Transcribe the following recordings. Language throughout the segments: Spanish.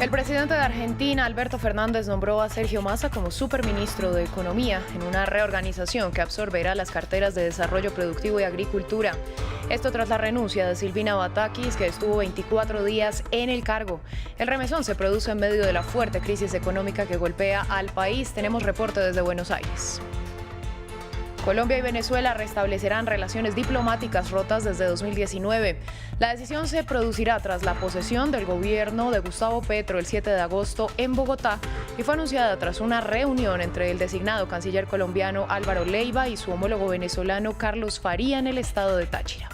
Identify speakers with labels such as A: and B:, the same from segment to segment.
A: El presidente de Argentina, Alberto Fernández, nombró a Sergio Massa como superministro de Economía en una reorganización que absorberá las carteras de Desarrollo Productivo y Agricultura. Esto tras la renuncia de Silvina Batakis, que estuvo 24 días en el cargo. El remesón se produce en medio de la fuerte crisis económica que golpea al país. Tenemos reporte desde Buenos Aires. Colombia y Venezuela restablecerán relaciones diplomáticas rotas desde 2019. La decisión se producirá tras la posesión del gobierno de Gustavo Petro el 7 de agosto en Bogotá y fue anunciada tras una reunión entre el designado canciller colombiano Álvaro Leiva y su homólogo venezolano Carlos Faría en el estado de Táchira.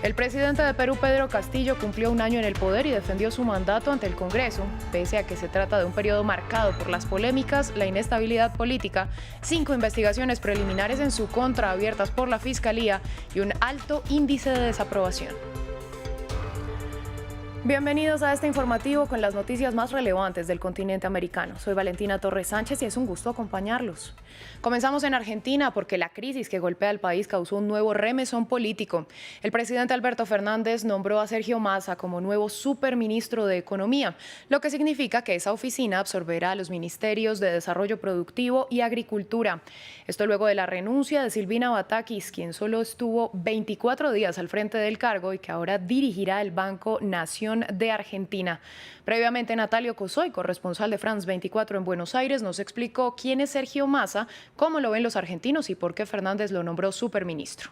A: El presidente de Perú, Pedro Castillo, cumplió un año en el poder y defendió su mandato ante el Congreso. Pese a que se trata de un periodo marcado por las polémicas, la inestabilidad política, 5 investigaciones preliminares en su contra abiertas por la Fiscalía y un alto índice de desaprobación. Bienvenidos a este informativo con las noticias más relevantes del continente americano. Soy Valentina Torres Sánchez y es un gusto acompañarlos. Comenzamos en Argentina porque la crisis que golpea al país causó un nuevo remesón político. El presidente Alberto Fernández nombró a Sergio Massa como nuevo superministro de Economía, lo que significa que esa oficina absorberá los ministerios de Desarrollo Productivo y Agricultura. Esto luego de la renuncia de Silvina Batakis, quien solo estuvo 24 días al frente del cargo y que ahora dirigirá el Banco Nación de Argentina. Previamente, Natalio Cosoy, corresponsal de France 24 en Buenos Aires, nos explicó quién es Sergio Massa, cómo lo ven los argentinos y por qué Fernández lo nombró superministro.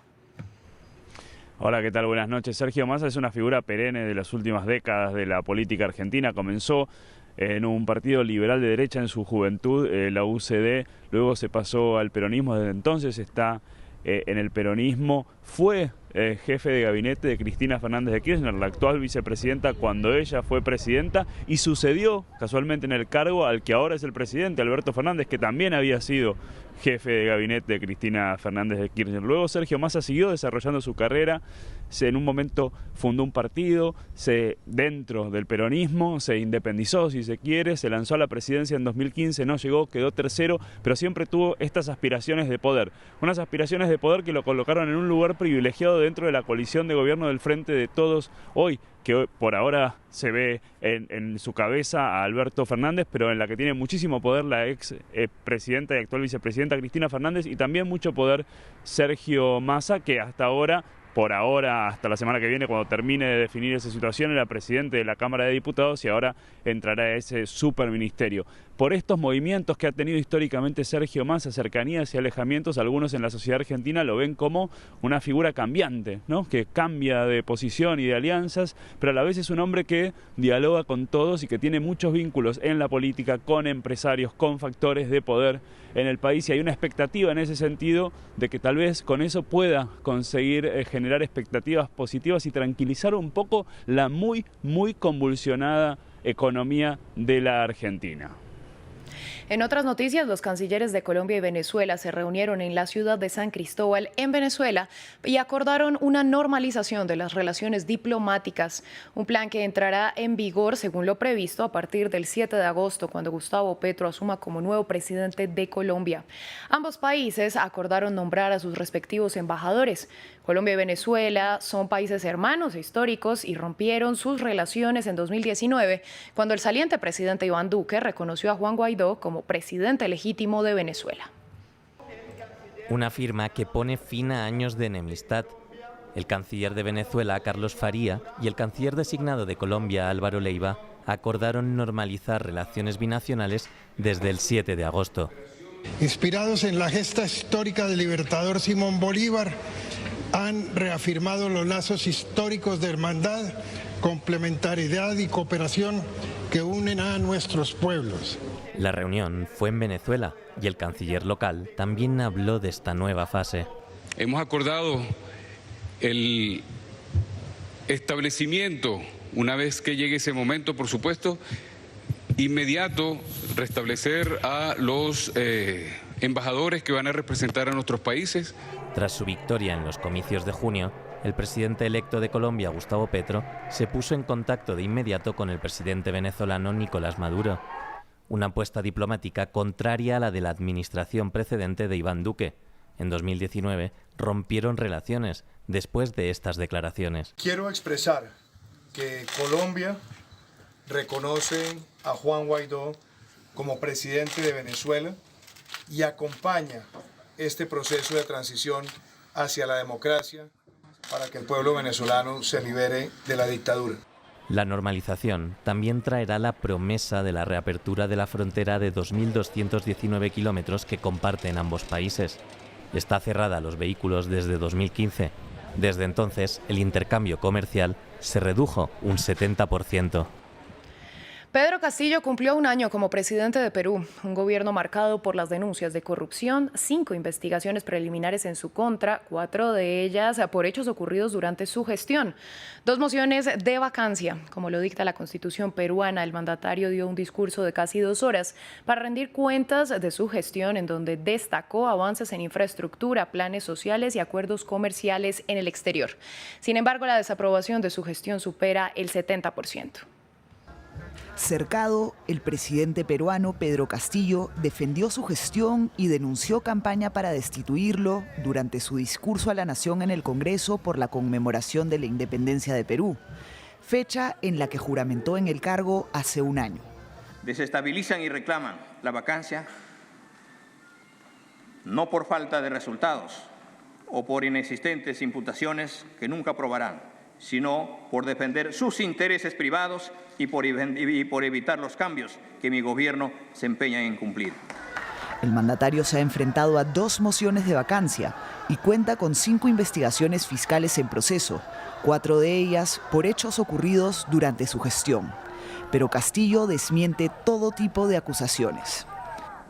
B: Hola, ¿qué tal? Buenas noches. Sergio Massa es una figura perenne de las últimas décadas de la política argentina. Comenzó en un partido liberal de derecha en su juventud, la UCD, luego se pasó al peronismo, desde entonces está en el peronismo, fue jefe de gabinete de Cristina Fernández de Kirchner, la actual vicepresidenta cuando ella fue presidenta, y sucedió casualmente en el cargo al que ahora es el presidente, Alberto Fernández, que también había sido jefe de gabinete de Cristina Fernández de Kirchner. Luego Sergio Massa siguió desarrollando su carrera, en un momento fundó un partido, dentro del peronismo, se independizó si se quiere, se lanzó a la presidencia en 2015, no llegó, quedó tercero, pero siempre tuvo estas aspiraciones de poder, unas aspiraciones de poder que lo colocaron en un lugar privilegiado dentro de la coalición de gobierno del Frente de Todos hoy, que por ahora se ve en su cabeza a Alberto Fernández, pero en la que tiene muchísimo poder la ex presidenta y actual vicepresidenta Cristina Fernández, y también mucho poder Sergio Massa, que por ahora, hasta la semana que viene, cuando termine de definir esa situación, era presidente de la Cámara de Diputados y ahora entrará a ese superministerio. Por estos movimientos que ha tenido históricamente Sergio Massa, cercanías y alejamientos, algunos en la sociedad argentina lo ven como una figura cambiante, ¿no? Que cambia de posición y de alianzas, pero a la vez es un hombre que dialoga con todos y que tiene muchos vínculos en la política, con empresarios, con factores de poder en el país, y hay una expectativa en ese sentido de que tal vez con eso pueda conseguir generar expectativas positivas y tranquilizar un poco la muy convulsionada economía de la Argentina.
A: En otras noticias, los cancilleres de Colombia y Venezuela se reunieron en la ciudad de San Cristóbal, en Venezuela, y acordaron una normalización de las relaciones diplomáticas, un plan que entrará en vigor, según lo previsto, a partir del 7 de agosto, cuando Gustavo Petro asuma como nuevo presidente de Colombia. Ambos países acordaron nombrar a sus respectivos embajadores. Colombia y Venezuela son países hermanos e históricos y rompieron sus relaciones en 2019, cuando el saliente presidente Iván Duque reconoció a Juan Guaidó como presidente legítimo de Venezuela.
C: Una firma que pone fin a años de enemistad. El canciller de Venezuela, Carlos Faría, y el canciller designado de Colombia, Álvaro Leiva, acordaron normalizar relaciones binacionales desde el 7 de agosto.
D: Inspirados en la gesta histórica del libertador Simón Bolívar, han reafirmado los lazos históricos de hermandad, complementariedad y cooperación que unen a nuestros pueblos.
C: La reunión fue en Venezuela y el canciller local también habló de esta nueva fase.
E: Hemos acordado el establecimiento, una vez que llegue ese momento, por supuesto, inmediato, restablecer a los embajadores que van a representar a nuestros países.
C: Tras su victoria en los comicios de junio, el presidente electo de Colombia, Gustavo Petro, se puso en contacto de inmediato con el presidente venezolano Nicolás Maduro. Una apuesta diplomática contraria a la de la administración precedente de Iván Duque. En 2019 rompieron relaciones después de estas declaraciones.
F: Quiero expresar que Colombia reconoce a Juan Guaidó como presidente de Venezuela y acompaña este proceso de transición hacia la democracia para que el pueblo venezolano se libere de la dictadura.
C: La normalización también traerá la promesa de la reapertura de la frontera de 2.219 kilómetros que comparten ambos países. Está cerrada a los vehículos desde 2015. Desde entonces, el intercambio comercial se redujo un 70%.
A: Pedro Castillo cumplió un año como presidente de Perú, un gobierno marcado por las denuncias de corrupción, 5 investigaciones preliminares en su contra, 4 de ellas por hechos ocurridos durante su gestión, 2 mociones de vacancia. Como lo dicta la Constitución peruana, el mandatario dio un discurso de casi 2 horas para rendir cuentas de su gestión, en donde destacó avances en infraestructura, planes sociales y acuerdos comerciales en el exterior. Sin embargo, la desaprobación de su gestión supera el 70%.
G: Cercado, el presidente peruano Pedro Castillo defendió su gestión y denunció campaña para destituirlo durante su discurso a la nación en el Congreso por la conmemoración de la independencia de Perú, fecha en la que juramentó en el cargo hace un año.
H: Desestabilizan y reclaman la vacancia no por falta de resultados o por inexistentes imputaciones que nunca probarán, sino por defender sus intereses privados y por evitar los cambios que mi gobierno se empeña en cumplir.
G: El mandatario se ha enfrentado a 2 mociones de vacancia y cuenta con 5 investigaciones fiscales en proceso, 4 de ellas por hechos ocurridos durante su gestión. Pero Castillo desmiente todo tipo de acusaciones.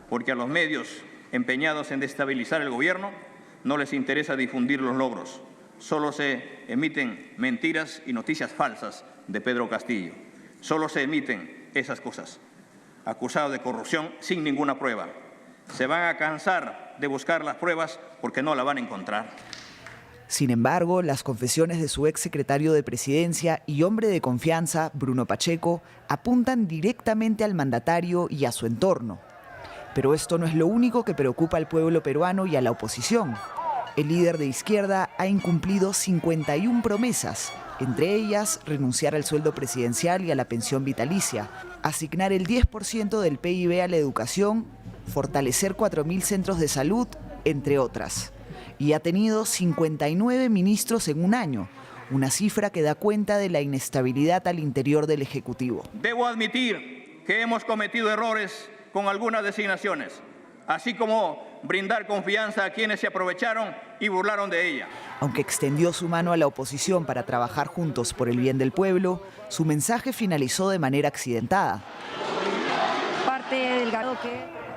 H: Porque a los medios empeñados en destabilizar el gobierno no les interesa difundir los logros. Solo se emiten mentiras y noticias falsas de Pedro Castillo. Solo se emiten esas cosas. Acusado de corrupción sin ninguna prueba. Se van a cansar de buscar las pruebas porque no la van a encontrar.
G: Sin embargo, las confesiones de su exsecretario de Presidencia y hombre de confianza, Bruno Pacheco, apuntan directamente al mandatario y a su entorno. Pero esto no es lo único que preocupa al pueblo peruano y a la oposición. El líder de izquierda ha incumplido 51 promesas, entre ellas renunciar al sueldo presidencial y a la pensión vitalicia, asignar el 10% del PIB a la educación, fortalecer 4.000 centros de salud, entre otras. Y ha tenido 59 ministros en un año, una cifra que da cuenta de la inestabilidad al interior del Ejecutivo.
H: Debo admitir que hemos cometido errores con algunas designaciones, así como brindar confianza a quienes se aprovecharon y burlaron de ella.
G: Aunque extendió su mano a la oposición para trabajar juntos por el bien del pueblo, su mensaje finalizó de manera accidentada.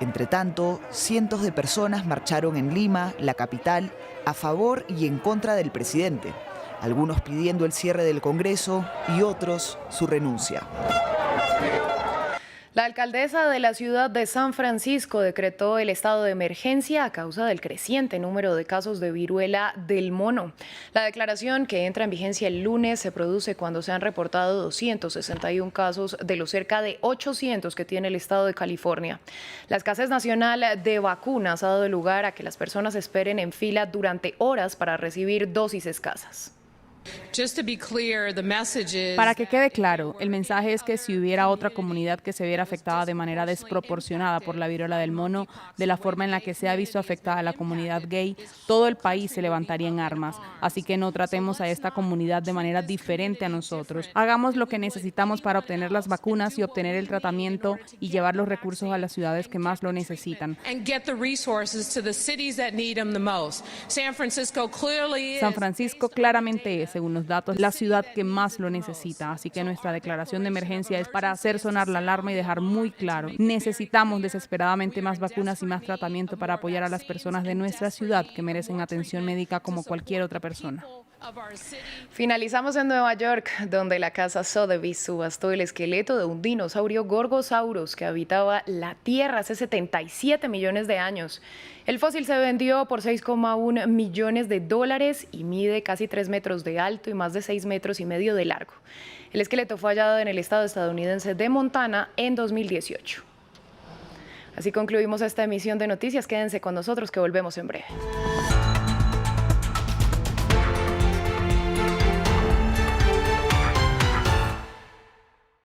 G: Entre tanto, cientos de personas marcharon en Lima, la capital, a favor y en contra del presidente, algunos pidiendo el cierre del Congreso y otros su renuncia.
A: La alcaldesa de la ciudad de San Francisco decretó el estado de emergencia a causa del creciente número de casos de viruela del mono. La declaración, que entra en vigencia el lunes, se produce cuando se han reportado 261 casos de los cerca de 800 que tiene el estado de California. La escasez nacional de vacunas ha dado lugar a que las personas esperen en fila durante horas para recibir dosis escasas.
I: Para que quede claro, el mensaje es que si hubiera otra comunidad que se viera afectada de manera desproporcionada por la viruela del mono, de la forma en la que se ha visto afectada la comunidad gay, todo el país se levantaría en armas. Así que no tratemos a esta comunidad de manera diferente a nosotros. Hagamos lo que necesitamos para obtener las vacunas y obtener el tratamiento y llevar los recursos a las ciudades que más lo necesitan. San Francisco claramente es, según los datos, la ciudad que más lo necesita. Así que nuestra declaración de emergencia es para hacer sonar la alarma y dejar muy claro: necesitamos desesperadamente más vacunas y más tratamiento para apoyar a las personas de nuestra ciudad que merecen atención médica como cualquier otra persona.
A: Finalizamos en Nueva York, donde la casa Sotheby's subastó el esqueleto de un dinosaurio Gorgosaurus que habitaba la Tierra hace 77 millones de años. El fósil se vendió por $6,1 millones y mide casi 3 metros de alto y más de 6,5 metros de largo. El esqueleto fue hallado en el estado estadounidense de Montana en 2018. Así concluimos esta emisión de noticias. Quédense con nosotros que volvemos en breve.